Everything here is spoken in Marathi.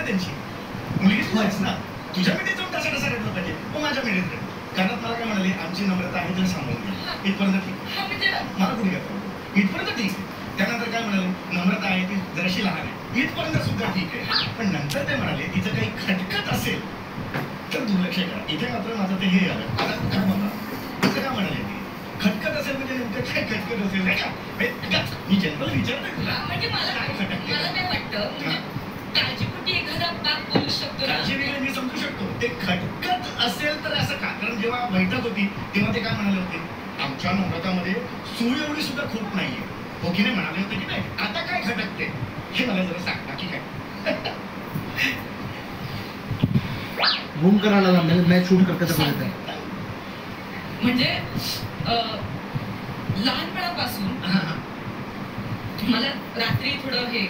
त्यांची मुलगीच नाहीच ना. तुझ्या मिठीत जाऊन कसा कसा रडलं पाहिजे, मग माझ्या मिठीत रड. कारण मला काय म्हणाले, आमची नम्रता आहे तर सांभाळून घ्या, इथपर्यंत ठीक. मला कुठे घेतो इथपर्यंत ठीक आहे. त्यानंतर काय म्हणाले, नम्रता आहे ती जराशी लहान आहे, इथपर्यंत सुद्धा ठीक आहे. पण नंतर ते म्हणाले तिचं काही खटखट असेल तर दुर्लक्ष करा. इथे मात्र माझं ते हे आलं. आता काय म्हणा, तिचं काय म्हणाले, ती खटखट असेल म्हणजे नेमकं काय खटखट असेल नाही का? मी जनरल विचारतोय तुला, म्हणजे मला काय वाटतं, काळजीपोटी एखादा बाप बोलू शकतो. काळजी वेगळी मी समजू शकतो. ते खटखट असेल तर असं का? कारण जेव्हा बैठक होती तेव्हा ते काय म्हणाले होते, आमच्या नम्रतामध्ये सूळ एवढी सुद्धा खूप नाहीये. हो की नाही म्हणाले होते की नाही? आता काय खटकते हे मला जरा सांग, बाकी काय? घूम करायला मॅच शूट करते म्हणजे लहानपणापासून मला रात्री थोडं हे